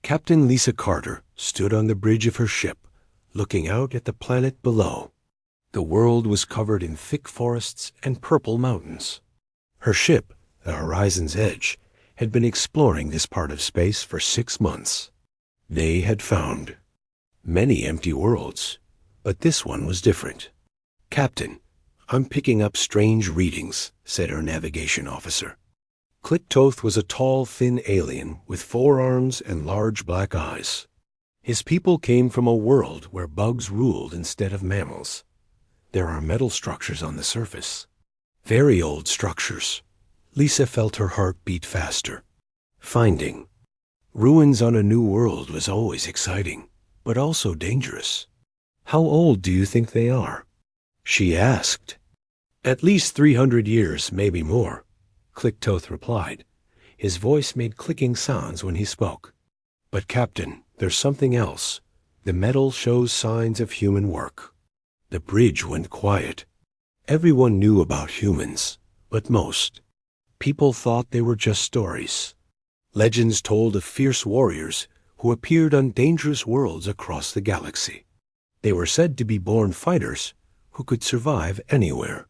Captain Lisa Carter stood on the bridge of her ship, looking out at the planet below. The world was covered in thick forests and purple mountains. Her ship, the Horizon's Edge, had been exploring this part of space for 6 months. They had found many empty worlds, but this one was different. "Captain, I'm picking up strange readings," said her navigation officer. Click-Toth was a tall, thin alien with 4 arms and large black eyes. His people came from a world where bugs ruled instead of mammals. There are metal structures on the surface. Very old structures. Lisa felt her heart beat faster. Finding ruins on a new world was always exciting, but also dangerous. "How old do you think they are?" she asked. "At least 300 years, maybe more," Click-Toth replied. His voice made clicking sounds when he spoke. "But Captain, there's something else. The metal shows signs of human work." The bridge went quiet. Everyone knew about humans, but most people thought they were just stories. Legends told of fierce warriors who appeared on dangerous worlds across the galaxy. They were said to be born fighters who could survive anywhere,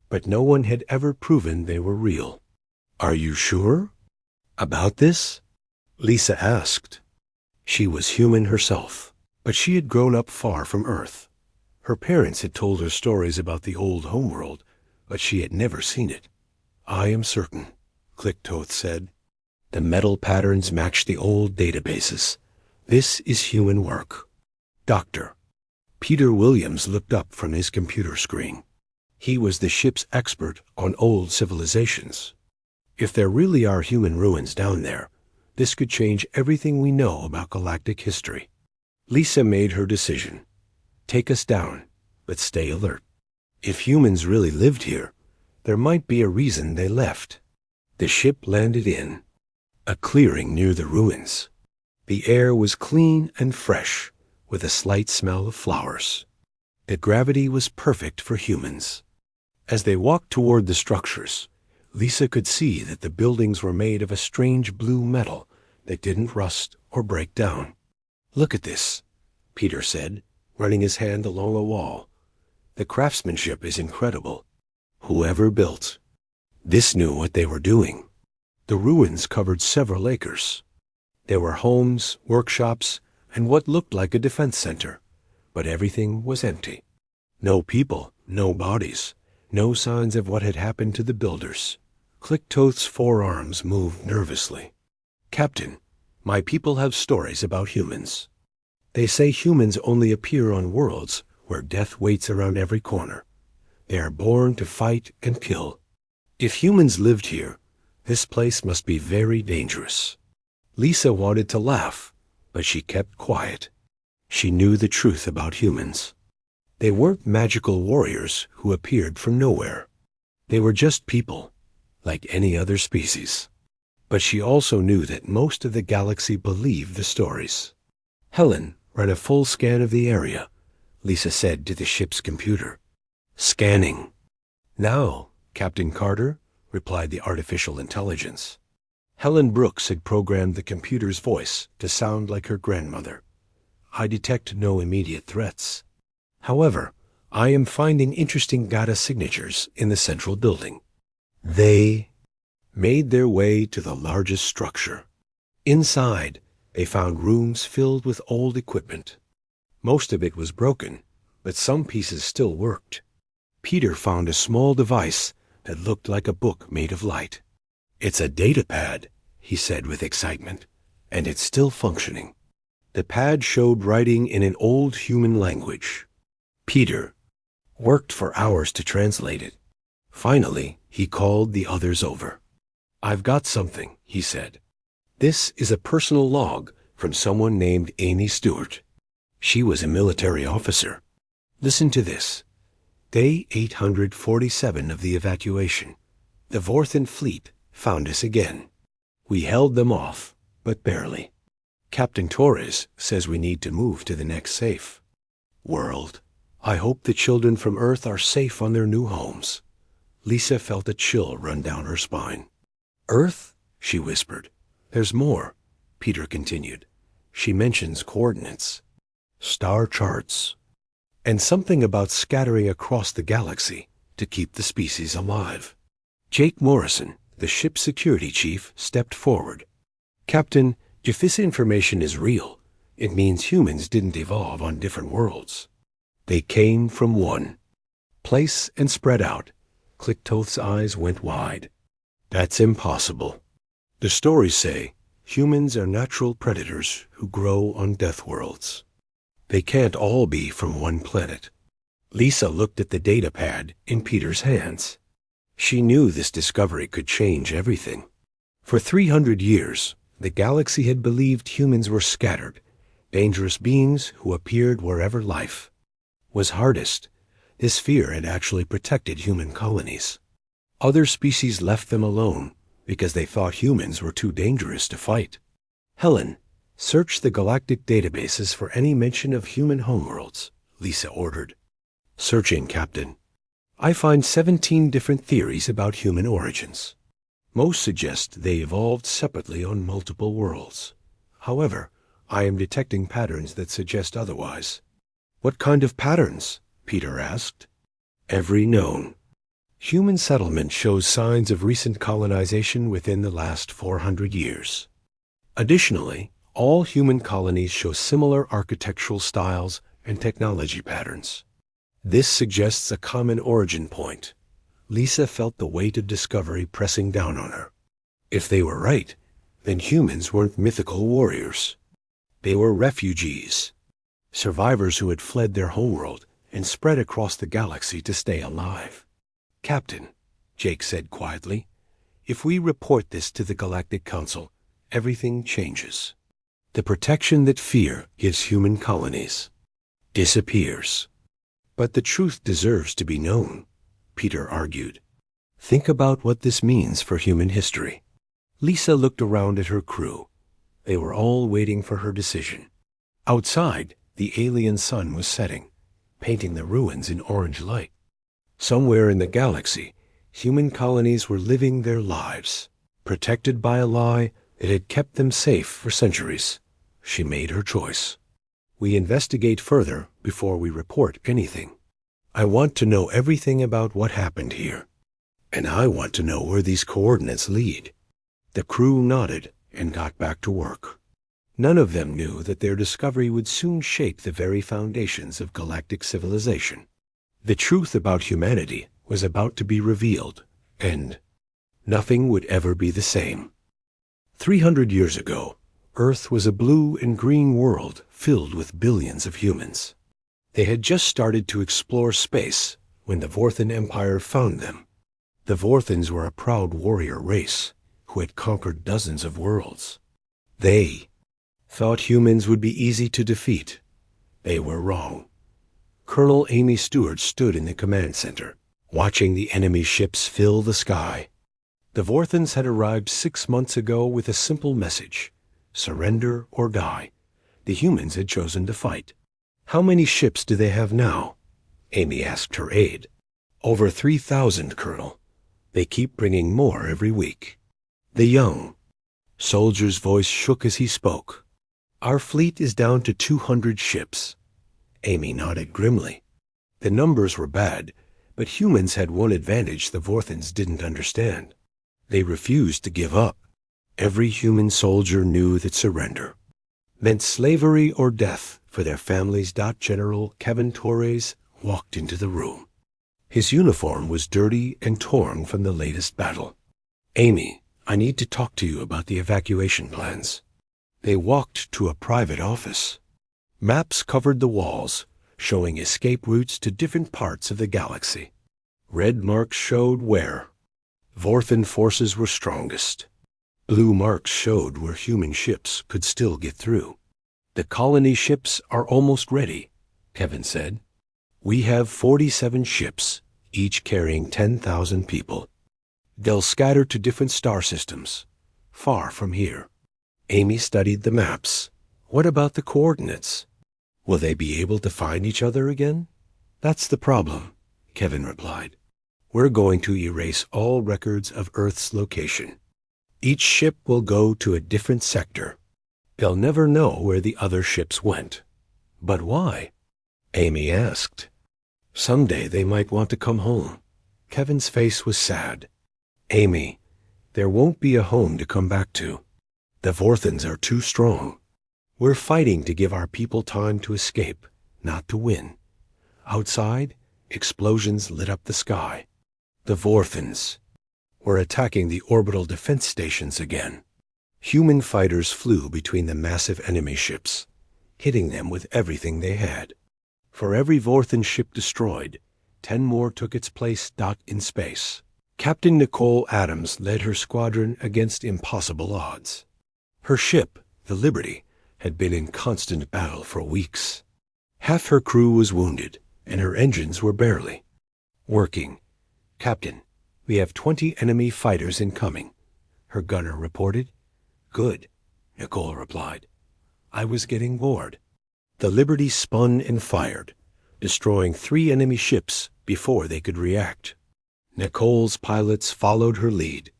but no one had ever proven they were real. "Are you sure about this?" Lisa asked. She was human herself, but she had grown up far from Earth. Her parents had told her stories about the old homeworld, but she had never seen it. "I am certain," Click-Toth said. "The metal patterns match the old databases. This is human work." Dr. Peter Williams looked up from his computer screen. He was the ship's expert on old civilizations. "If there really are human ruins down there, this could change everything we know about galactic history." Lisa made her decision. "Take us down, but stay alert. If humans really lived here, there might be a reason they left." The ship landed in a clearing near the ruins. The air was clean and fresh, with a slight smell of flowers. The gravity was perfect for humans. As they walked toward the structures, Lisa could see that the buildings were made of a strange blue metal that didn't rust or break down. "Look at this," Peter said, running his hand along a wall. "The craftsmanship is incredible. Whoever built this knew what they were doing." The ruins covered several acres. There were homes, workshops, and what looked like a defense center, but everything was empty. No people, no bodies, no signs of what had happened to the builders. Click-Toth's forearms moved nervously. "Captain, my people have stories about humans. They say humans only appear on worlds where death waits around every corner. They are born to fight and kill. If humans lived here, this place must be very dangerous." Lisa wanted to laugh, but she kept quiet. She knew the truth about humans. They weren't magical warriors who appeared from nowhere. They were just people, like any other species. But she also knew that most of the galaxy believed the stories. "Helen, run a full scan of the area," Lisa said to the ship's computer. "Scanning." "Now, Captain Carter," replied the artificial intelligence. Helen Brooks had programmed the computer's voice to sound like her grandmother. "I detect no immediate threats. However, I am finding interesting data signatures in the central building." They made their way to the largest structure. Inside, they found rooms filled with old equipment. Most of it was broken, but some pieces still worked. Peter found a small device that looked like a book made of light. "It's a data pad," he said with excitement, "and it's still functioning." The pad showed writing in an old human language. Peter worked for hours to translate it. Finally, he called the others over. "I've got something," he said. "This is a personal log from someone named Amy Stewart. She was a military officer. Listen to this. Day 847 of the evacuation. The Vorthen fleet found us again. We held them off, but barely. Captain Torres says we need to move to the next safe world. I hope the children from Earth are safe on their new homes." Lisa felt a chill run down her spine. "Earth?" she whispered. "There's more," Peter continued. She mentions coordinates, star charts, and something about scattering across the galaxy to keep the species alive. Jake Morrison, the ship's security chief, stepped forward. Captain, if this information is real, it means humans didn't evolve on different worlds. They came from one place and spread out. Clicktoth's eyes went wide. That's impossible. The stories say humans are natural predators who grow on death worlds. They can't all be from one planet. Lisa looked at the data pad in Peter's hands. She knew this discovery could change everything. For 300 years, the galaxy had believed humans were scattered, dangerous beings who appeared wherever life was hardest. This fear had actually protected human colonies. Other species left them alone because they thought humans were too dangerous to fight. Helen, search the galactic databases for any mention of human homeworlds, Lisa ordered. Searching, Captain. I find 17 different theories about human origins. Most suggest they evolved separately on multiple worlds. However, I am detecting patterns that suggest otherwise. What kind of patterns? Peter asked. Every known. Human settlement shows signs of recent colonization within the last 400 years. Additionally, all human colonies show similar architectural styles and technology patterns. This suggests a common origin point. Lisa felt the weight of discovery pressing down on her. If they were right, then humans weren't mythical warriors. They were refugees, survivors who had fled their homeworld and spread across the galaxy to stay alive. Captain, Jake said quietly, if we report this to the Galactic Council, everything changes. The protection that fear gives human colonies disappears. But the truth deserves to be known, Peter argued. Think about what this means for human history. Lisa looked around at her crew. They were all waiting for her decision. Outside, the alien sun was setting, painting the ruins in orange light. Somewhere in the galaxy, human colonies were living their lives, protected by a lie that had kept them safe for centuries. She made her choice. We investigate further before we report anything. I want to know everything about what happened here. And I want to know where these coordinates lead. The crew nodded and got back to work. None of them knew that their discovery would soon shake the very foundations of galactic civilization. The truth about humanity was about to be revealed, and nothing would ever be the same. 300 years ago, Earth was a blue and green world filled with billions of humans. They had just started to explore space when the Vorthan Empire found them. The Vorthans were a proud warrior race who had conquered dozens of worlds. They thought humans would be easy to defeat. They were wrong. Colonel Amy Stewart stood in the command center, watching the enemy ships fill the sky. The Vorthans had arrived 6 months ago with a simple message: surrender or die. The humans had chosen to fight. How many ships do they have now? Amy asked her aide. Over 3,000, Colonel. They keep bringing more every week. The young soldier's voice shook as he spoke. Our fleet is down to 200 ships. Amy nodded grimly. The numbers were bad, but humans had one advantage the Vorthans didn't understand. They refused to give up. Every human soldier knew that surrender meant slavery or death for their families. General Kevin Torres walked into the room. His uniform was dirty and torn from the latest battle. Amy, I need to talk to you about the evacuation plans. They walked to a private office. Maps covered the walls, showing escape routes to different parts of the galaxy. Red marks showed where Vorthan forces were strongest. Blue marks showed where human ships could still get through. The colony ships are almost ready, Kevin said. We have 47 ships, each carrying 10,000 people. They'll scatter to different star systems, far from here. Amy studied the maps. What about the coordinates? Will they be able to find each other again? That's the problem, Kevin replied. We're going to erase all records of Earth's location. Each ship will go to a different sector. They'll never know where the other ships went. But why? Amy asked. Someday they might want to come home. Kevin's face was sad. Amy, there won't be a home to come back to. The Vorthans are too strong. We're fighting to give our people time to escape, not to win. Outside, explosions lit up the sky. The Vorthans were attacking the orbital defense stations again. Human fighters flew between the massive enemy ships, hitting them with everything they had. For every Vorthan ship destroyed, 10 more took its place in space. Captain Nicole Adams led her squadron against impossible odds. Her ship, the Liberty, had been in constant battle for weeks. Half her crew was wounded, and her engines were barely working. Captain, we have 20 enemy fighters incoming, her gunner reported. Good, Nicole replied. I was getting bored. The Liberty spun and fired, destroying 3 enemy ships before they could react. Nicole's pilots followed her lead,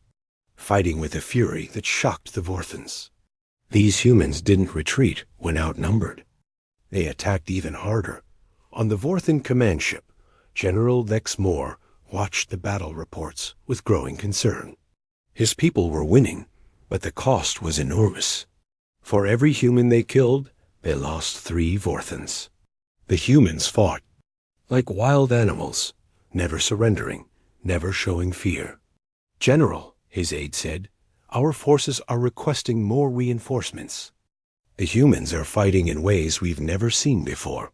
fighting with a fury that shocked the Vorthans. These humans didn't retreat when outnumbered. They attacked even harder. On the Vorthan command ship, General Vex Moore watched the battle reports with growing concern. His people were winning, but the cost was enormous. For every human they killed, they lost 3 Vorthans. The humans fought like wild animals, never surrendering, never showing fear. General, his aide said, our forces are requesting more reinforcements. The humans are fighting in ways we've never seen before.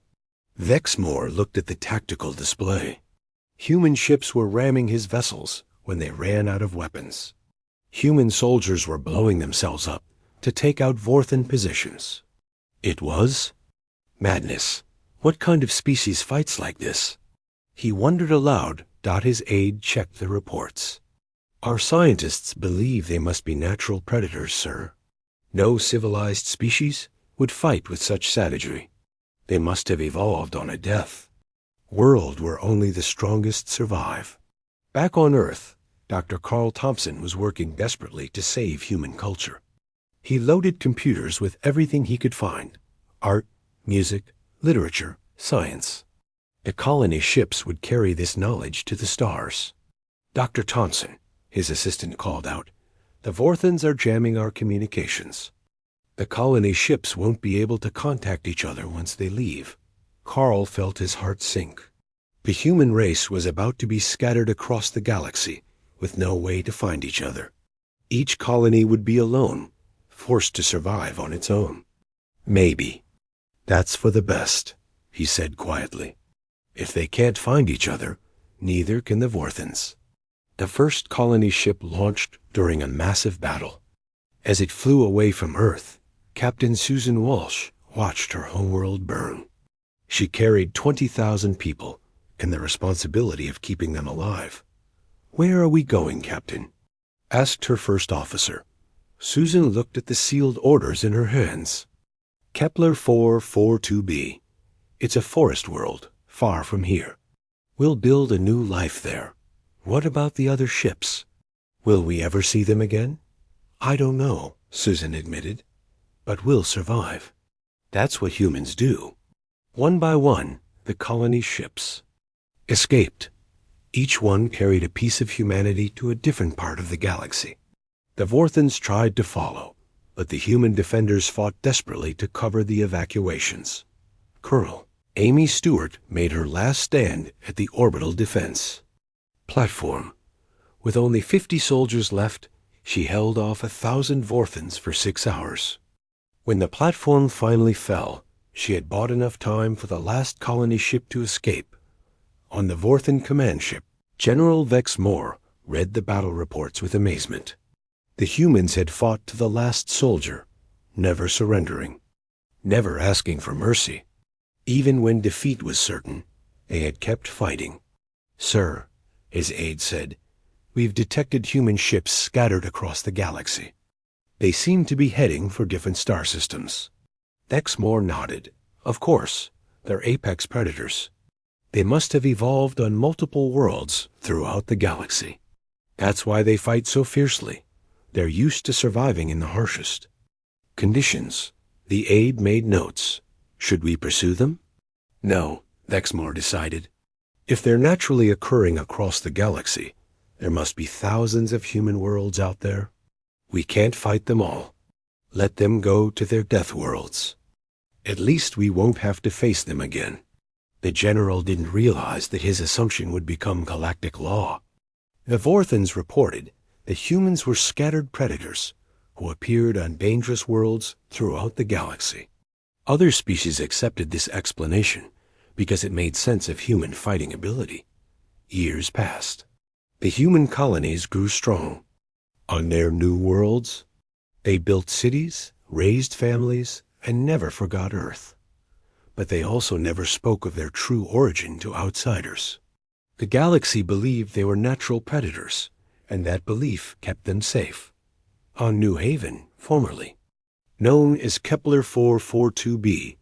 Vexmore looked at the tactical display. Human ships were ramming his vessels when they ran out of weapons. Human soldiers were blowing themselves up to take out Vorthan positions. It was madness. What kind of species fights like this? He wondered aloud. His aide checked the reports. Our scientists believe they must be natural predators, sir. No civilized species would fight with such savagery. They must have evolved on a death world where only the strongest survive. Back on Earth, Dr. Carl Thompson was working desperately to save human culture. He loaded computers with everything he could find: art, music, literature, science. The colony ships would carry this knowledge to the stars. Dr. Thompson, his assistant called out, the Vorthans are jamming our communications. The colony ships won't be able to contact each other once they leave. Carl felt his heart sink. The human race was about to be scattered across the galaxy with no way to find each other. Each colony would be alone, forced to survive on its own. Maybe that's for the best, he said quietly. If they can't find each other, neither can the Vorthans. The first colony ship launched during a massive battle. As it flew away from Earth, Captain Susan Walsh watched her homeworld burn. She carried 20,000 people and the responsibility of keeping them alive. Where are we going, Captain? Asked her first officer. Susan looked at the sealed orders in her hands. Kepler 442b. It's a forest world, far from here. We'll build a new life there. What about the other ships? Will we ever see them again? I don't know, Susan admitted, but we'll survive. That's what humans do. One by one, the colony ships escaped. Each one carried a piece of humanity to a different part of the galaxy. The Vorthans tried to follow, but the human defenders fought desperately to cover the evacuations. Colonel Amy Stewart made her last stand at the orbital defense platform. With only 50 soldiers left, she held off 1,000 Vorthans for 6 hours. When the platform finally fell, she had bought enough time for the last colony ship to escape. On the Vorthan command ship, General Vex Moore read the battle reports with amazement. The humans had fought to the last soldier, never surrendering, never asking for mercy. Even when defeat was certain, they had kept fighting. Sir, his aide said, we've detected human ships scattered across the galaxy. They seem to be heading for different star systems. Vexmore nodded. Of course, they're apex predators. They must have evolved on multiple worlds throughout the galaxy. That's why they fight so fiercely. They're used to surviving in the harshest conditions, The aide made notes. Should we pursue them? No, Vexmore decided. If they're naturally occurring across the galaxy, there must be thousands of human worlds out there. We can't fight them all. Let them go to their death worlds. At least we won't have to face them again. The general didn't realize that his assumption would become galactic law. The Vorthans reported that humans were scattered predators who appeared on dangerous worlds throughout the galaxy. Other species accepted this explanation because it made sense of human fighting ability. Years passed. The human colonies grew strong. On their new worlds, they built cities, raised families, and never forgot Earth. But they also never spoke of their true origin to outsiders. The galaxy believed they were natural predators, and that belief kept them safe. On New Haven, formerly known as Kepler 442b,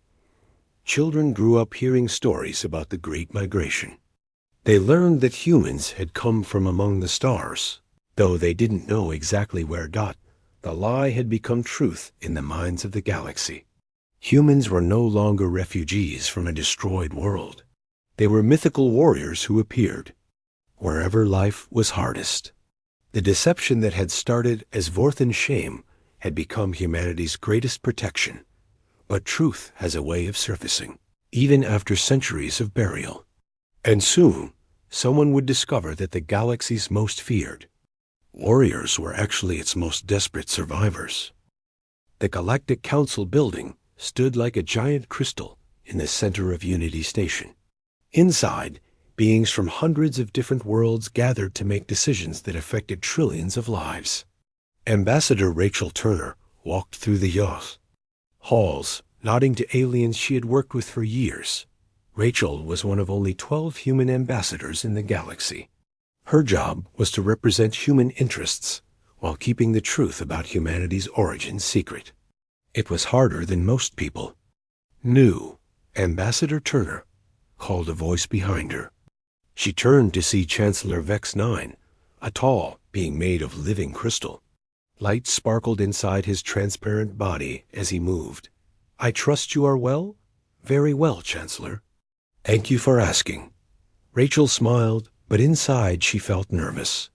children grew up hearing stories about the Great Migration. They learned that humans had come from among the stars. Though they didn't know exactly where. The lie had become truth in the minds of the galaxy. Humans were no longer refugees from a destroyed world. They were mythical warriors who appeared wherever life was hardest. The deception that had started as Vorthan shame had become humanity's greatest protection. But truth has a way of surfacing, even after centuries of burial. And soon, someone would discover that the galaxy's most feared warriors were actually its most desperate survivors. The Galactic Council building stood like a giant crystal in the center of Unity Station. Inside, beings from hundreds of different worlds gathered to make decisions that affected trillions of lives. Ambassador Rachel Turner walked through the halls, nodding to aliens she had worked with for years. Rachel was one of only 12 human ambassadors in the galaxy. Her job was to represent human interests while keeping the truth about humanity's origins secret. It was harder than most people knew. Ambassador Turner called a voice behind her. She turned to see Chancellor Vex 9, a tall being made of living crystal. Light sparkled inside his transparent body as he moved. I trust you are well? Very well, Chancellor. Thank you for asking. Rachel smiled, but inside she felt nervous.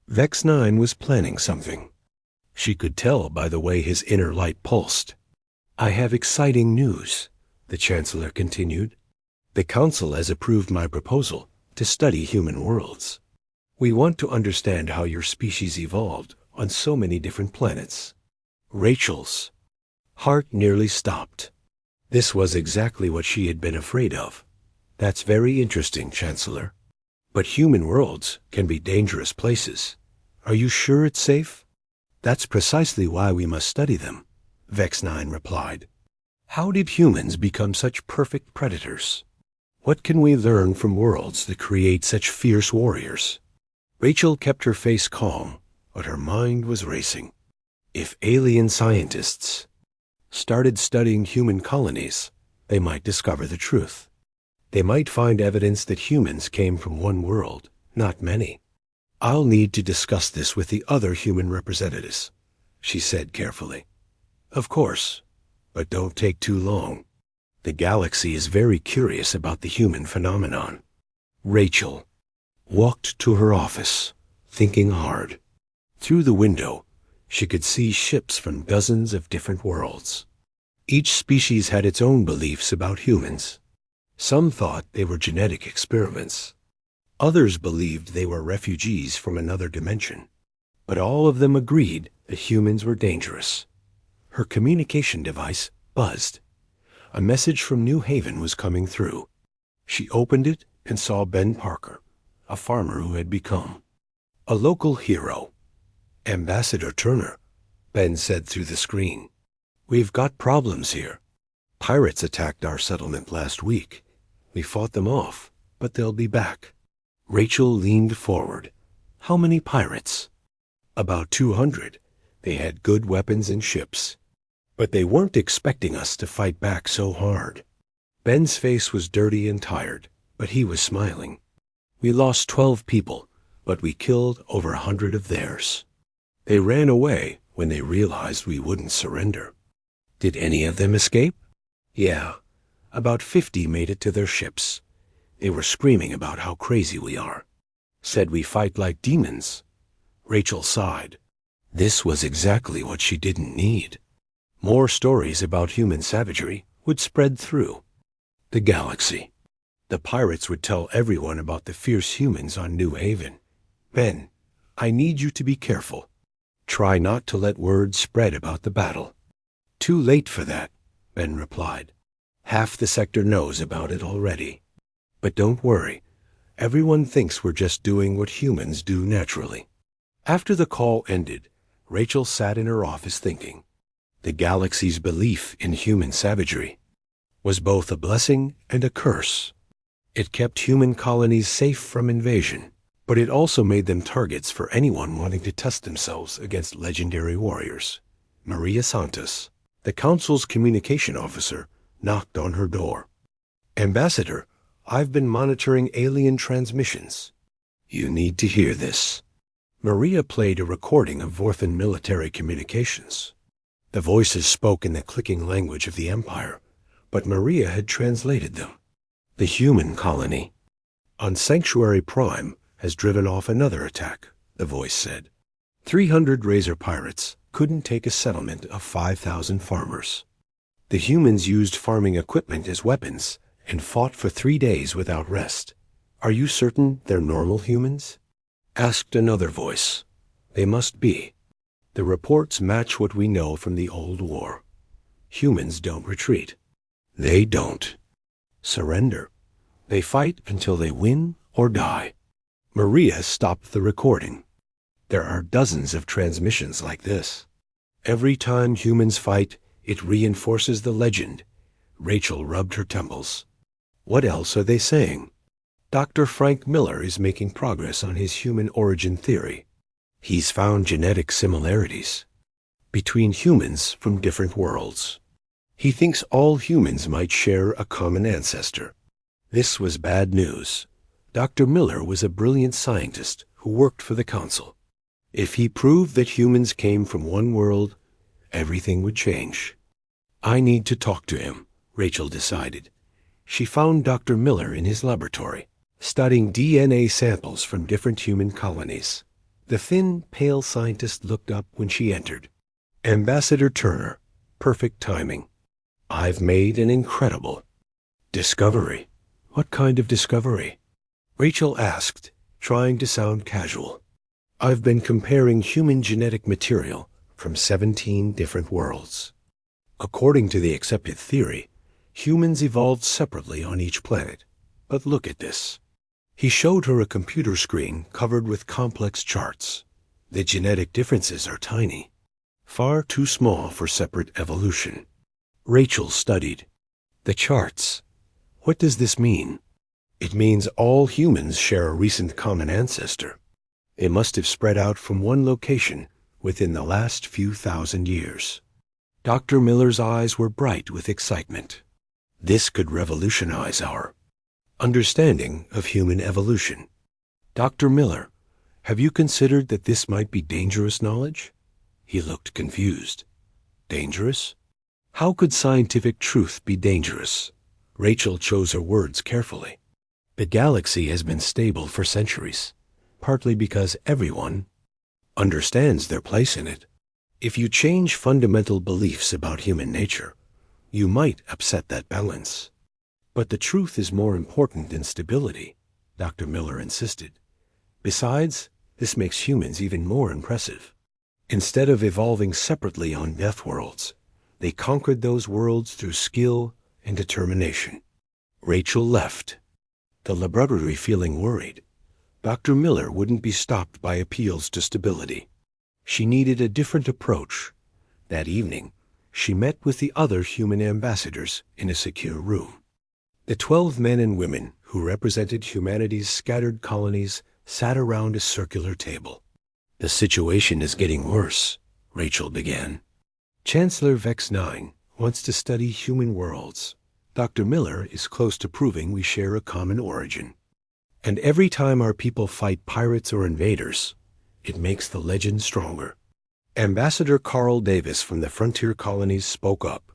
Vex 9 was planning something. She could tell by the way his inner light pulsed. I have exciting news, the Chancellor continued. The Council has approved my proposal to study human worlds. We want to understand how your species evolved on so many different planets. Rachel's heart nearly stopped. This was exactly what she had been afraid of. That's very interesting, Chancellor. But human worlds can be dangerous places. Are you sure it's safe? That's precisely why we must study them, Vex 9 replied. How did humans become such perfect predators? What can we learn from worlds that create such fierce warriors? Rachel kept her face calm, but her mind was racing. If alien scientists started studying human colonies, they might discover the truth. They might find evidence that humans came from one world, not many. I'll need to discuss this with the other human representatives, she said carefully. Of course, but don't take too long. The galaxy is very curious about the human phenomenon. Rachel walked to her office, thinking hard. Through the window, she could see ships from dozens of different worlds. Each species had its own beliefs about humans. Some thought they were genetic experiments. Others believed they were refugees from another dimension. But all of them agreed that humans were dangerous. Her communication device buzzed. A message from New Haven was coming through. She opened it and saw Ben Parker, a farmer who had become a local hero. Ambassador Turner, Ben said through the screen. We've got problems here. Pirates attacked our settlement last week. We fought them off, but they'll be back. Rachel leaned forward. How many pirates? About 200. They had good weapons and ships. But they weren't expecting us to fight back so hard. Ben's face was dirty and tired, but he was smiling. We lost 12 people, but we killed over 100 of theirs. They ran away when they realized we wouldn't surrender. Did any of them escape? Yeah, about 50 made it to their ships. They were screaming about how crazy we are. Said we fight like demons. Rachel sighed. This was exactly what she didn't need. More stories about human savagery would spread through the galaxy. The pirates would tell everyone about the fierce humans on New Haven. Ben, I need you to be careful. Try not to let word spread about the battle. Too late for that, Ben replied. Half the sector knows about it already. But don't worry. Everyone thinks we're just doing what humans do naturally. After the call ended, Rachel sat in her office thinking. The galaxy's belief in human savagery was both a blessing and a curse. It kept human colonies safe from invasion, but it also made them targets for anyone wanting to test themselves against legendary warriors. Maria Santos, the Council's communication officer, knocked on her door. Ambassador, I've been monitoring alien transmissions. You need to hear this. Maria played a recording of Vorthan military communications. The voices spoke in the clicking language of the Empire, but Maria had translated them. The human colony on Sanctuary Prime has driven off another attack, the voice said. 300 razor pirates couldn't take a settlement of 5,000 farmers. The humans used farming equipment as weapons and fought for 3 days without rest. Are you certain they're normal humans? Asked another voice. They must be. The reports match what we know from the old war. Humans don't retreat. They don't surrender. They fight until they win or die. Maria stopped the recording. There are dozens of transmissions like this. Every time humans fight, it reinforces the legend. Rachel rubbed her temples. What else are they saying? Dr. Frank Miller is making progress on his human origin theory. He's found genetic similarities between humans from different worlds. He thinks all humans might share a common ancestor. This was bad news. Dr. Miller was a brilliant scientist who worked for the Council. If he proved that humans came from one world, everything would change. I need to talk to him, Rachel decided. She found Dr. Miller in his laboratory, studying DNA samples from different human colonies. The thin, pale scientist looked up when she entered. Ambassador Turner, perfect timing. I've made an incredible discovery. What kind of discovery? Rachel asked, trying to sound casual. I've been comparing human genetic material from 17 different worlds. According to the accepted theory, humans evolved separately on each planet. But look at this. He showed her a computer screen covered with complex charts. The genetic differences are tiny, far too small for separate evolution. Rachel studied the charts. What does this mean? It means all humans share a recent common ancestor. It must have spread out from one location within the last few thousand years. Dr. Miller's eyes were bright with excitement. This could revolutionize our understanding of human evolution. Dr. Miller, have you considered that this might be dangerous knowledge? He looked confused. Dangerous? How could scientific truth be dangerous? Rachel chose her words carefully. The galaxy has been stable for centuries, partly because everyone understands their place in it. If you change fundamental beliefs about human nature, you might upset that balance. But the truth is more important than stability, Dr. Miller insisted. Besides, this makes humans even more impressive. Instead of evolving separately on death worlds, they conquered those worlds through skill and determination. Rachel left, the laboratory feeling worried. Dr. Miller wouldn't be stopped by appeals to stability. She needed a different approach. That evening, she met with the other human ambassadors in a secure room. The 12 men and women who represented humanity's scattered colonies sat around a circular table. The situation is getting worse, Rachel began. Chancellor Vex 9 wants to study human worlds. Dr. Miller is close to proving we share a common origin. And every time our people fight pirates or invaders, it makes the legend stronger. Ambassador Carl Davis from the frontier colonies spoke up.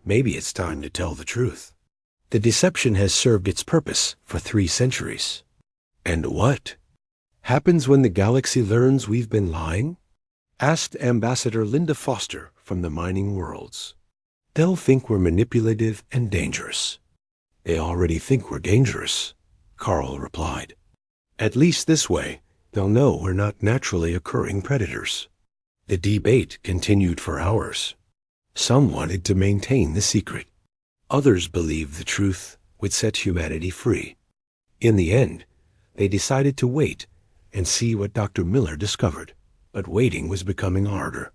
Maybe it's time to tell the truth. The deception has served its purpose for 3 centuries. And what happens when the galaxy learns we've been lying? Asked Ambassador Linda Foster from the mining worlds. They'll think we're manipulative and dangerous. They already think we're dangerous, Carl replied. At least this way, they'll know we're not naturally occurring predators. The debate continued for hours. Some wanted to maintain the secret. Others believed the truth would set humanity free. In the end, they decided to wait and see what Dr. Miller discovered. But waiting was becoming harder.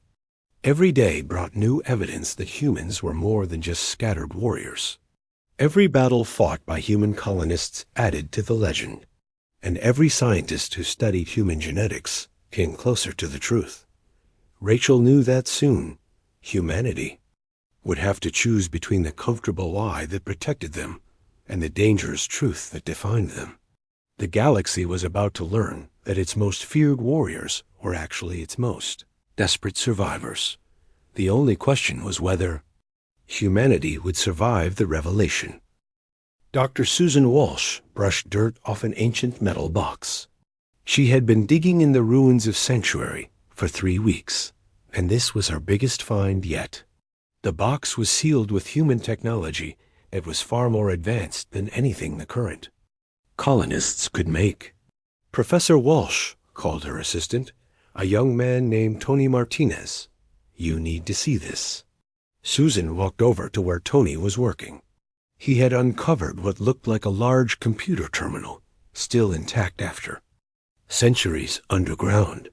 Every day brought new evidence that humans were more than just scattered warriors. Every battle fought by human colonists added to the legend, and every scientist who studied human genetics came closer to the truth. Rachel knew that soon, humanity would have to choose between the comfortable lie that protected them and the dangerous truth that defined them. The galaxy was about to learn that its most feared warriors were actually its most desperate survivors. The only question was whether humanity would survive the revelation. Dr. Susan Walsh brushed dirt off an ancient metal box. She had been digging in the ruins of Sanctuary for 3 weeks, and this was her biggest find yet. The box was sealed with human technology that was far more advanced than anything the current colonists could make. Professor Walsh called her assistant, a young man named Tony Martinez. You need to see this. Susan walked over to where Tony was working. He had uncovered what looked like a large computer terminal, still intact after centuries underground.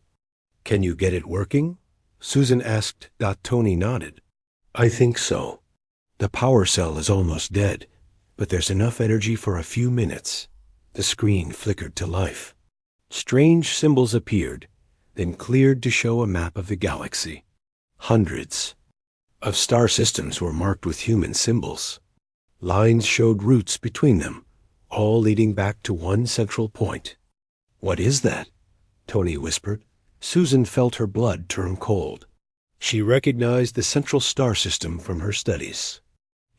Can you get it working? Susan asked. Tony nodded. I think so. The power cell is almost dead, but there's enough energy for a few minutes. The screen flickered to life. Strange symbols appeared, then cleared to show a map of the galaxy. Hundreds of star systems were marked with human symbols. Lines showed routes between them, all leading back to one central point. What is that? Tony whispered. Susan felt her blood turn cold. She recognized the central star system from her studies.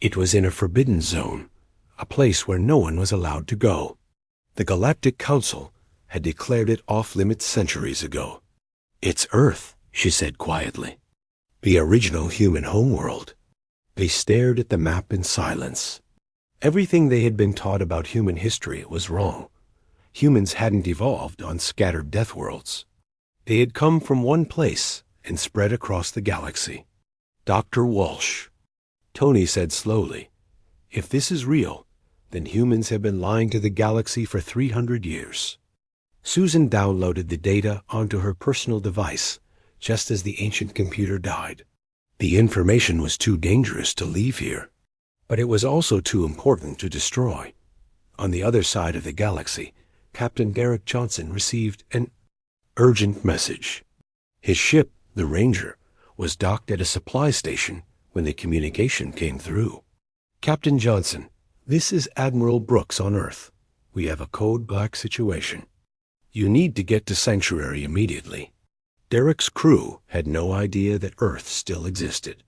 It was in a forbidden zone, a place where no one was allowed to go. The Galactic Council had declared it off-limits centuries ago. It's Earth, she said quietly. The original human homeworld. They stared at the map in silence. Everything they had been taught about human history was wrong. Humans hadn't evolved on scattered death worlds. They had come from one place and spread across the galaxy. Dr. Walsh. Tony said slowly, if this is real, then humans have been lying to the galaxy for 300 years. Susan downloaded the data onto her personal device just as the ancient computer died. The information was too dangerous to leave here, but it was also too important to destroy. On the other side of the galaxy, Captain Derek Johnson received an urgent message. His ship, the Ranger, was docked at a supply station when the communication came through. Captain Johnson, this is Admiral Brooks on Earth. We have a code black situation. You need to get to Sanctuary immediately. Derek's crew had no idea that Earth still existed.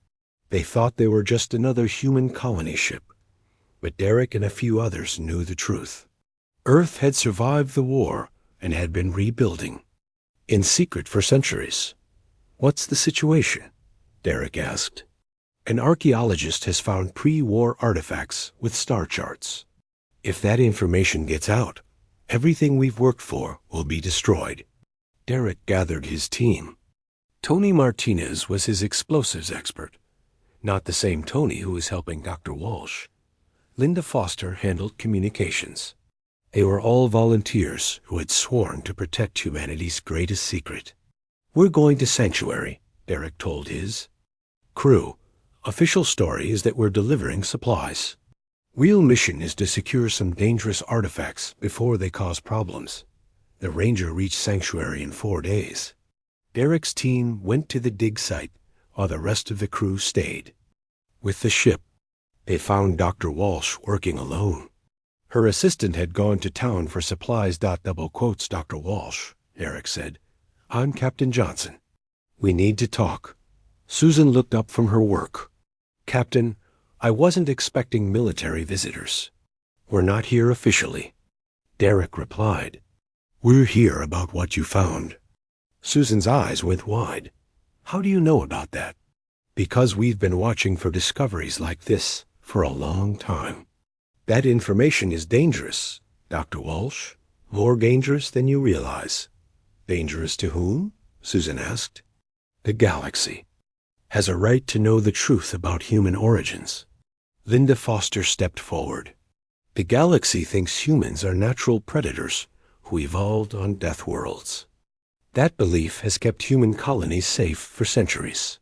They thought they were just another human colony ship. But Derek and a few others knew the truth. Earth had survived the war and had been rebuilding, in secret for centuries. What's the situation? Derek asked. An archaeologist has found pre-war artifacts with star charts. If that information gets out, everything we've worked for will be destroyed. Derek gathered his team. Tony Martinez was his explosives expert, not the same Tony who was helping Dr. Walsh. Linda Foster handled communications. They were all volunteers who had sworn to protect humanity's greatest secret. We're going to Sanctuary, Derek told his crew. Official story is that we're delivering supplies. Real mission is to secure some dangerous artifacts before they cause problems. The Ranger reached Sanctuary in 4 days. Derek's team went to the dig site while the rest of the crew stayed. With the ship, they found Dr. Walsh working alone. Her assistant had gone to town for supplies. Double quotes, Dr. Walsh, Derek said. I'm Captain Johnson. We need to talk. Susan looked up from her work. Captain, I wasn't expecting military visitors. We're not here officially. Derek replied. We're here about what you found. Susan's eyes went wide. How do you know about that? Because we've been watching for discoveries like this for a long time. That information is dangerous, Dr. Walsh. More dangerous than you realize. Dangerous to whom? Susan asked. The galaxy has a right to know the truth about human origins. Linda Foster stepped forward. The galaxy thinks humans are natural predators who evolved on death worlds. That belief has kept human colonies safe for centuries.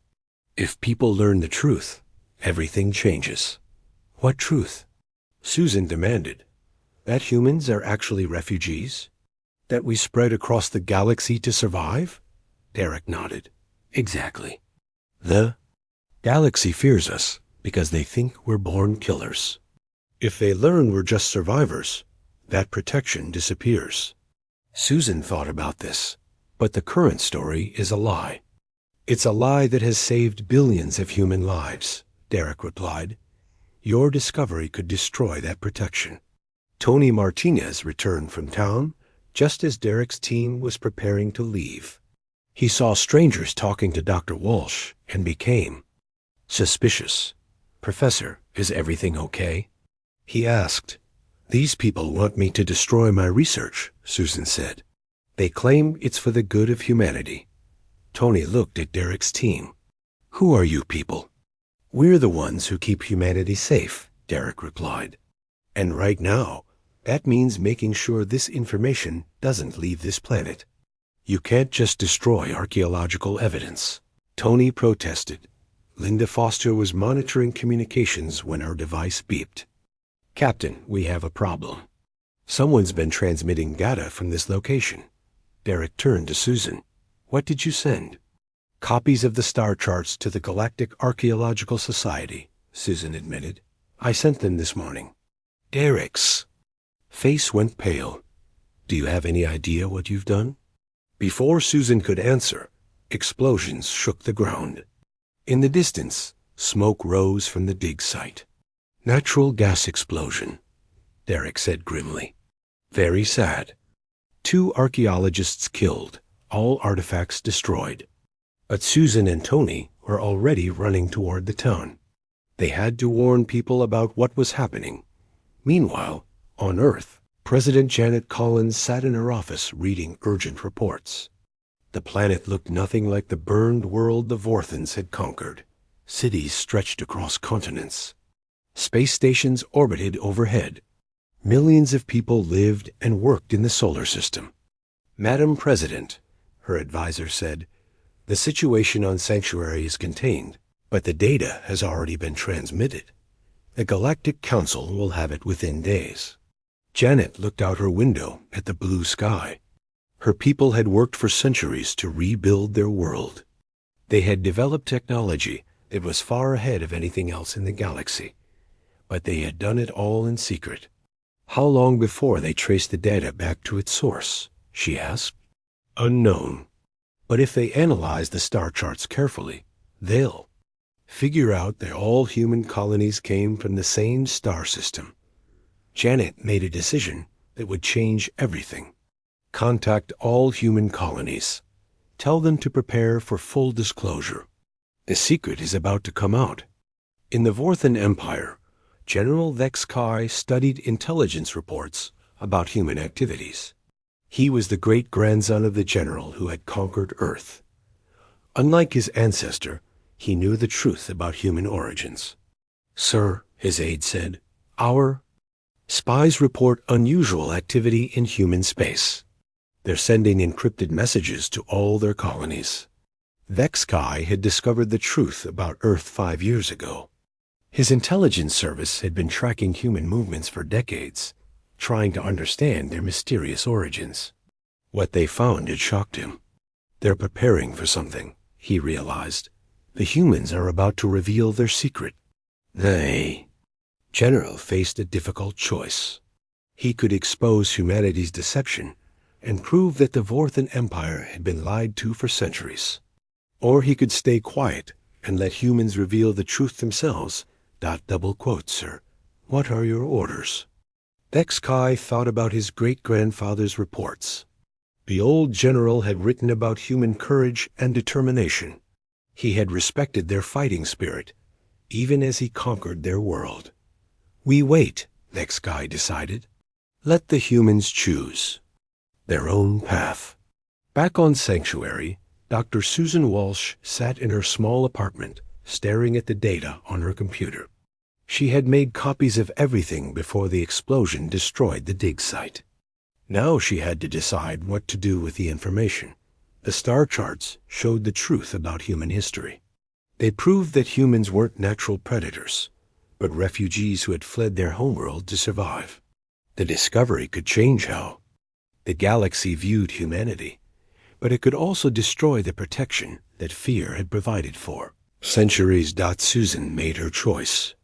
If people learn the truth, everything changes. What truth? Susan demanded. That humans are actually refugees? That we spread across the galaxy to survive? Derek nodded. Exactly. The galaxy fears us because they think we're born killers. If they learn we're just survivors, that protection disappears. Susan thought about this, but the current story is a lie. It's a lie that has saved billions of human lives, Derek replied. Your discovery could destroy that protection. Tony Martinez returned from town just as Derek's team was preparing to leave. He saw strangers talking to Dr. Walsh and became suspicious. Professor, is everything okay? He asked. These people want me to destroy my research, Susan said. They claim it's for the good of humanity. Tony looked at Derek's team. Who are you people? We're the ones who keep humanity safe, Derek replied. And right now, that means making sure this information doesn't leave this planet. You can't just destroy archaeological evidence. Tony protested. Linda Foster was monitoring communications when her device beeped. Captain, we have a problem. Someone's been transmitting data from this location. Derek turned to Susan. What did you send? Copies of the star charts to the Galactic Archaeological Society, Susan admitted. I sent them this morning. Derek's face went pale. Do you have any idea what you've done? Before Susan could answer, explosions shook the ground. In the distance, smoke rose from the dig site. Natural gas explosion, Derek said grimly. Very sad. 2 archaeologists killed, all artifacts destroyed. But Susan and Tony were already running toward the town. They had to warn people about what was happening. Meanwhile, on Earth, President Janet Collins sat in her office reading urgent reports. The planet looked nothing like the burned world the Vorthans had conquered. Cities stretched across continents. Space stations orbited overhead. Millions of people lived and worked in the solar system. Madam President, her advisor said, the situation on Sanctuary is contained, but the data has already been transmitted. The Galactic Council will have it within days. Janet looked out her window at the blue sky. Her people had worked for centuries to rebuild their world. They had developed technology that was far ahead of anything else in the galaxy, but they had done it all in secret. How long before they traced the data back to its source? She asked. Unknown. But if they analyze the star charts carefully, they'll figure out that all human colonies came from the same star system. Janet made a decision that would change everything. Contact all human colonies. Tell them to prepare for full disclosure. The secret is about to come out. In the Vorthan Empire, General Vex Kai studied intelligence reports about human activities. He was the great-grandson of the general who had conquered Earth. Unlike his ancestor, he knew the truth about human origins. Sir, his aide said, our spies report unusual activity in human space. They're sending encrypted messages to all their colonies. Vex Kai had discovered the truth about Earth 5 years ago. His intelligence service had been tracking human movements for decades, trying to understand their mysterious origins. What they found had shocked him. They're preparing for something, he realized. The humans are about to reveal their secret. General faced a difficult choice. He could expose humanity's deception and prove that the Vorthan Empire had been lied to for centuries. Or he could stay quiet and let humans reveal the truth themselves Double quote, sir. What are your orders? Thexkai thought about his great-grandfather's reports. The old general had written about human courage and determination. He had respected their fighting spirit, even as he conquered their world. We wait, Thexkai decided. Let the humans choose their own path. Back on Sanctuary, Dr. Susan Walsh sat in her small apartment, staring at the data on her computer. She had made copies of everything before the explosion destroyed the dig site. Now she had to decide what to do with the information. The star charts showed the truth about human history. They proved that humans weren't natural predators, but refugees who had fled their homeworld to survive. The discovery could change how the galaxy viewed humanity, but it could also destroy the protection that fear had provided for. Centuries. Susan made her choice.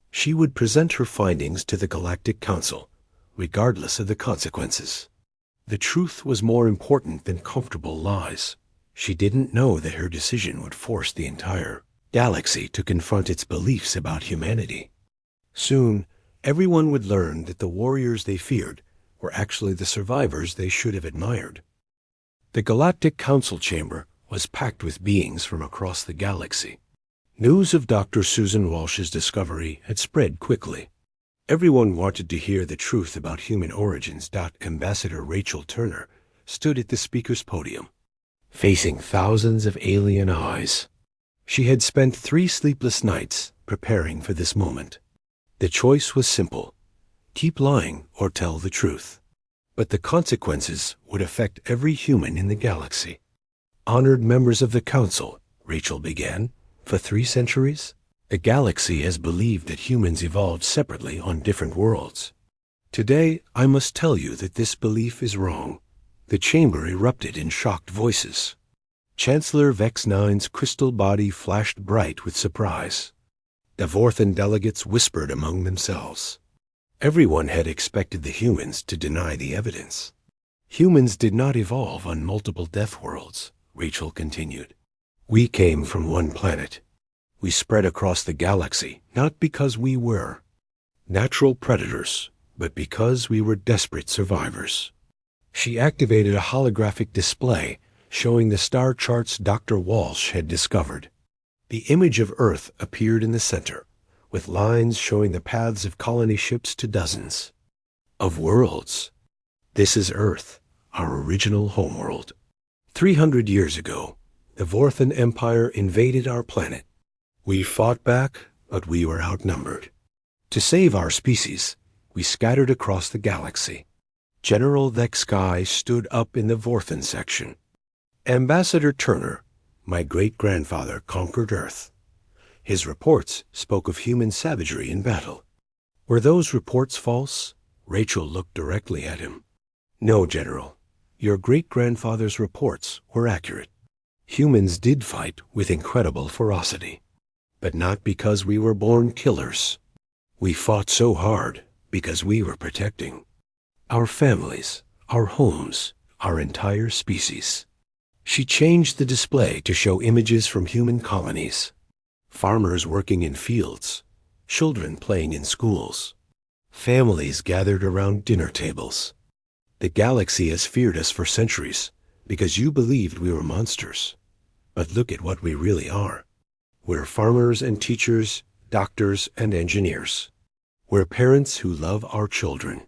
She would present her findings to the Galactic Council, regardless of the consequences. The truth was more important than comfortable lies. She didn't know that her decision would force the entire galaxy to confront its beliefs about humanity. Soon, everyone would learn that the warriors they feared were actually the survivors they should have admired. The Galactic Council chamber was packed with beings from across the galaxy. News of Dr. Susan Walsh's discovery had spread quickly. Everyone wanted to hear the truth about human origins. Ambassador Rachel Turner stood at the speaker's podium, facing thousands of alien eyes. She had spent 3 sleepless nights preparing for this moment. The choice was simple: keep lying or tell the truth. But the consequences would affect every human in the galaxy. Honored members of the Council, Rachel began, for 3 centuries, the galaxy has believed that humans evolved separately on different worlds. Today, I must tell you that this belief is wrong. The chamber erupted in shocked voices. Chancellor Vex-9's crystal body flashed bright with surprise. The Vorthan delegates whispered among themselves. Everyone had expected the humans to deny the evidence. Humans did not evolve on multiple death worlds, Rachel continued. We came from one planet. We spread across the galaxy, not because we were natural predators, but because we were desperate survivors. She activated a holographic display showing the star charts Dr. Walsh had discovered. The image of Earth appeared in the center, with lines showing the paths of colony ships to dozens of worlds. This is Earth, our original homeworld. 300 years ago, the Vorthan Empire invaded our planet. We fought back, but we were outnumbered. To save our species, we scattered across the galaxy. General Thexkai stood up in the Vorthan section. Ambassador Turner, my great-grandfather, conquered Earth. His reports spoke of human savagery in battle. Were those reports false? Rachel looked directly at him. No, General. Your great-grandfather's reports were accurate. Humans did fight with incredible ferocity, but not because we were born killers. We fought so hard because we were protecting our families, our homes, our entire species. She changed the display to show images from human colonies. Farmers working in fields, children playing in schools, families gathered around dinner tables. The galaxy has feared us for centuries because you believed we were monsters. But look at what we really are. We're farmers and teachers, doctors and engineers. We're parents who love our children.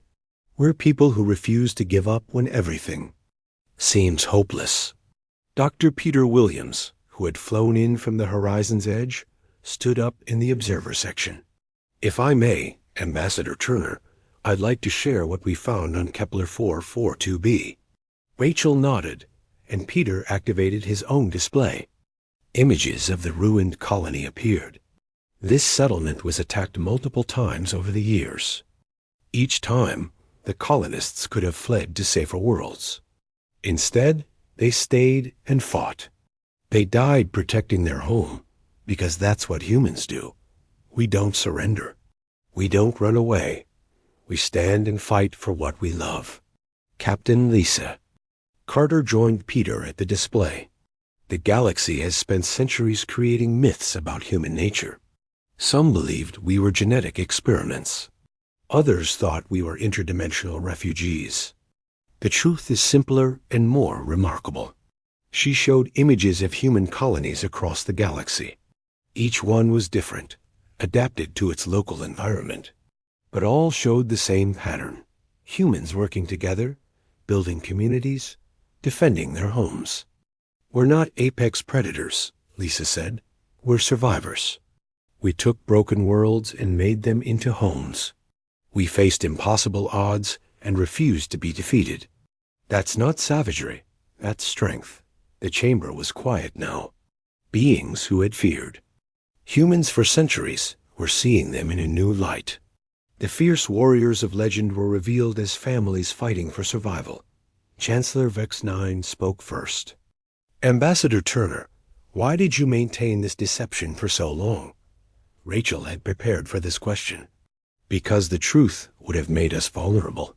We're people who refuse to give up when everything seems hopeless. Dr. Peter Williams, who had flown in from the horizon's edge, stood up in the observer section. If I may, Ambassador Turner, I'd like to share what we found on Kepler 442b. Rachel nodded, and Peter activated his own display. Images of the ruined colony appeared. This settlement was attacked multiple times over the years. Each time, the colonists could have fled to safer worlds. Instead, they stayed and fought. They died protecting their home, because that's what humans do. We don't surrender. We don't run away. We stand and fight for what we love. Captain Lisa. Carter joined Peter at the display. The galaxy has spent centuries creating myths about human nature. Some believed we were genetic experiments. Others thought we were interdimensional refugees. The truth is simpler and more remarkable. She showed images of human colonies across the galaxy. Each one was different, adapted to its local environment. But all showed the same pattern. Humans working together, building communities, defending their homes. We're not apex predators, Lisa said. We're survivors. We took broken worlds and made them into homes. We faced impossible odds and refused to be defeated. That's not savagery, that's strength. The chamber was quiet now. Beings who had feared. Humans for centuries were seeing them in a new light. The fierce warriors of legend were revealed as families fighting for survival. Chancellor Vex 9 spoke first. Ambassador Turner, why did you maintain this deception for so long? Rachel had prepared for this question. Because the truth would have made us vulnerable.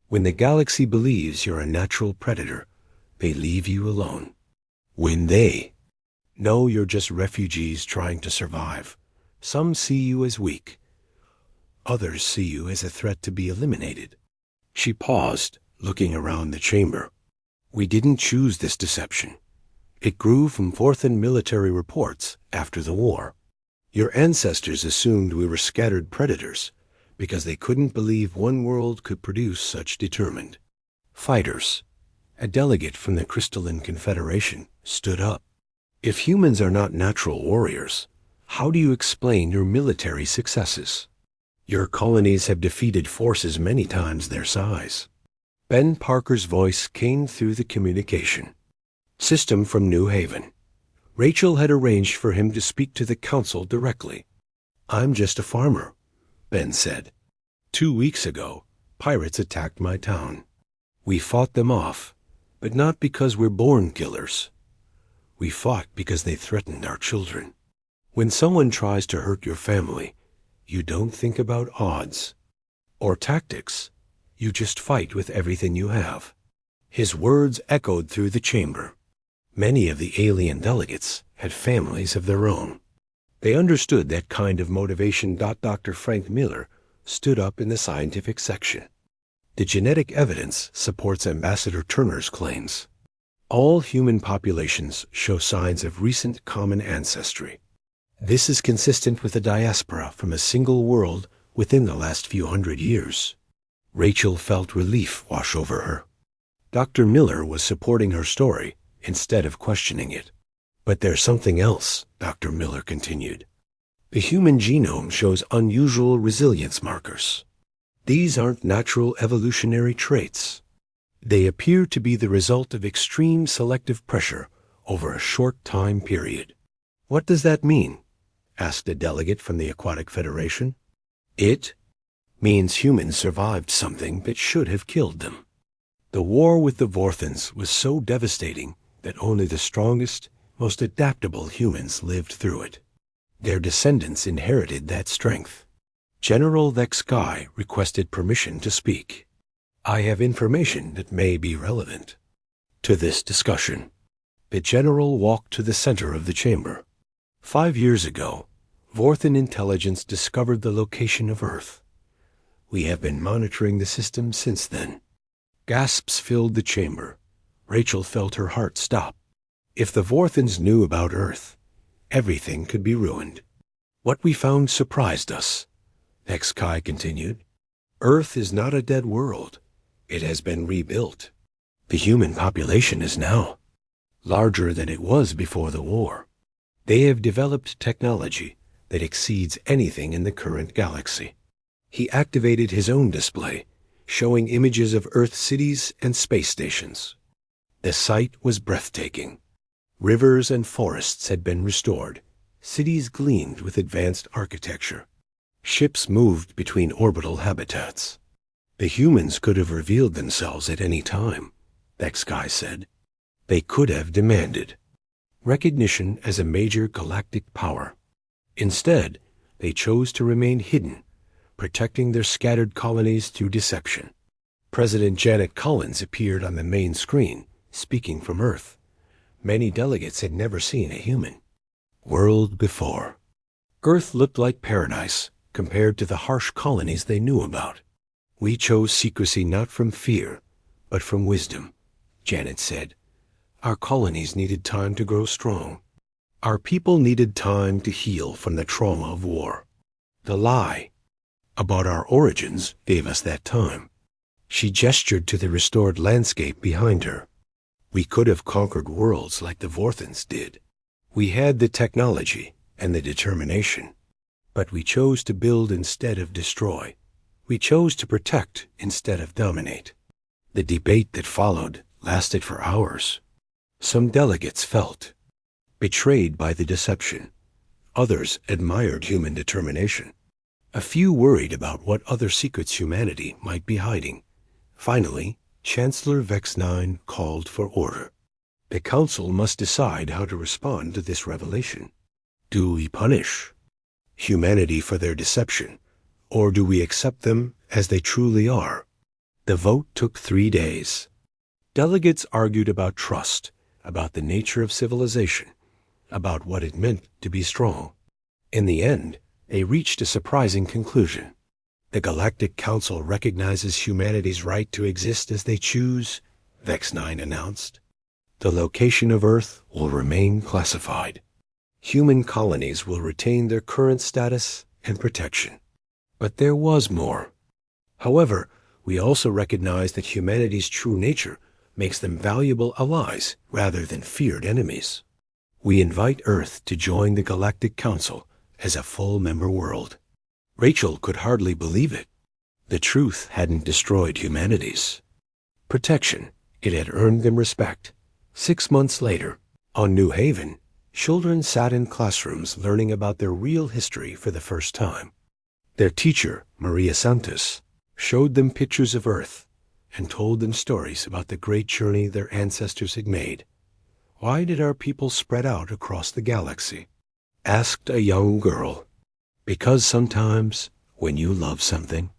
When the galaxy believes you're a natural predator, they leave you alone. When they know you're just refugees trying to survive, some see you as weak. Others see you as a threat to be eliminated. She paused, looking around the chamber. We didn't choose this deception. It grew from forthcoming military reports after the war. Your ancestors assumed we were scattered predators because they couldn't believe one world could produce such determined fighters. A delegate from the Crystalline Confederation stood up. If humans are not natural warriors, how do you explain your military successes? Your colonies have defeated forces many times their size. Ben Parker's voice came through the communication system from New Haven. Rachel had arranged for him to speak to the council directly. I'm just a farmer, Ben said. 2 weeks ago, pirates attacked my town. We fought them off, but not because we're born killers. We fought because they threatened our children. When someone tries to hurt your family, you don't think about odds or tactics. You just fight with everything you have. His words echoed through the chamber. Many of the alien delegates had families of their own. They understood that kind of motivation. Dr. Frank Miller stood up in the scientific section. The genetic evidence supports Ambassador Turner's claims. All human populations show signs of recent common ancestry. This is consistent with a diaspora from a single world within the last few hundred years. Rachel felt relief wash over her. Dr. Miller was supporting her story instead of questioning it. But there's something else, Dr. Miller continued. The human genome shows unusual resilience markers. These aren't natural evolutionary traits. They appear to be the result of extreme selective pressure over a short time period. What does that mean? Asked a delegate from the Aquatic Federation. It means humans survived something that should have killed them. The war with the Vorthans was so devastating that only the strongest, most adaptable humans lived through it. Their descendants inherited that strength. General Vex Sky requested permission to speak. I have information that may be relevant to this discussion. The general walked to the center of the chamber. 5 years ago, Vorthan intelligence discovered the location of Earth. We have been monitoring the system since then. Gasps filled the chamber. Rachel felt her heart stop. If the Vorthans knew about Earth, everything could be ruined. What we found surprised us, Vex Kai continued. Earth is not a dead world. It has been rebuilt. The human population is now larger than it was before the war. They have developed technology that exceeds anything in the current galaxy. He activated his own display, showing images of Earth cities and space stations. The sight was breathtaking. Rivers and forests had been restored. Cities gleamed with advanced architecture. Ships moved between orbital habitats. The humans could have revealed themselves at any time, Vex Sky said. They could have demanded recognition as a major galactic power. Instead, they chose to remain hidden, protecting their scattered colonies through deception. President Janet Collins appeared on the main screen, speaking from Earth. Many delegates had never seen a human world before. Earth looked like paradise compared to the harsh colonies they knew about. We chose secrecy not from fear, but from wisdom, Janet said. Our colonies needed time to grow strong. Our people needed time to heal from the trauma of war. The lie about our origins gave us that time. She gestured to the restored landscape behind her. We could have conquered worlds like the Vorthans did. We had the technology and the determination. But we chose to build instead of destroy. We chose to protect instead of dominate. The debate that followed lasted for hours. Some delegates felt betrayed by the deception. Others admired human determination. A few worried about what other secrets humanity might be hiding. Finally, Chancellor Vex 9 called for order. The Council must decide how to respond to this revelation. Do we punish humanity for their deception, or do we accept them as they truly are? The vote took 3 days. Delegates argued about trust, about the nature of civilization, about what it meant to be strong. In the end, they reached a surprising conclusion. The Galactic Council recognizes humanity's right to exist as they choose, Vex 9 announced. The location of Earth will remain classified. Human colonies will retain their current status and protection. But there was more. However, we also recognize that humanity's true nature makes them valuable allies rather than feared enemies. We invite Earth to join the Galactic Council as a full member world. Rachel could hardly believe it. The truth hadn't destroyed humanity's protection. It had earned them respect. 6 months later, on New Haven, children sat in classrooms learning about their real history for the first time. Their teacher, Maria Santos, showed them pictures of Earth and told them stories about the great journey their ancestors had made. Why did our people spread out across the galaxy? Asked a young girl. Because sometimes, when you love something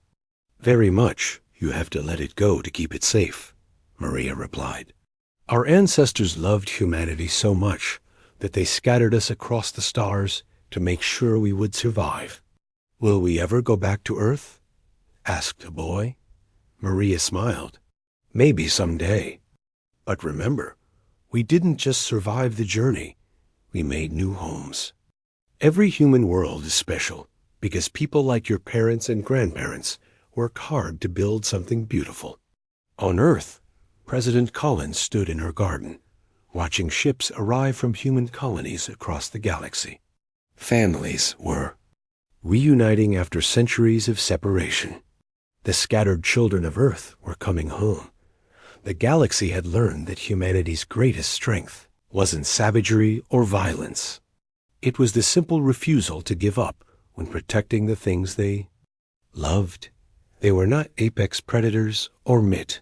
very much, you have to let it go to keep it safe, Maria replied. Our ancestors loved humanity so much that they scattered us across the stars to make sure we would survive. Will we ever go back to Earth? Asked a boy. Maria smiled. Maybe someday. But remember, we didn't just survive the journey. We made new homes. Every human world is special because people like your parents and grandparents worked hard to build something beautiful. On Earth, President Collins stood in her garden, watching ships arrive from human colonies across the galaxy. Families were reuniting after centuries of separation. The scattered children of Earth were coming home. The galaxy had learned that humanity's greatest strength wasn't savagery or violence. It was the simple refusal to give up when protecting the things they loved. They were not apex predators or myth.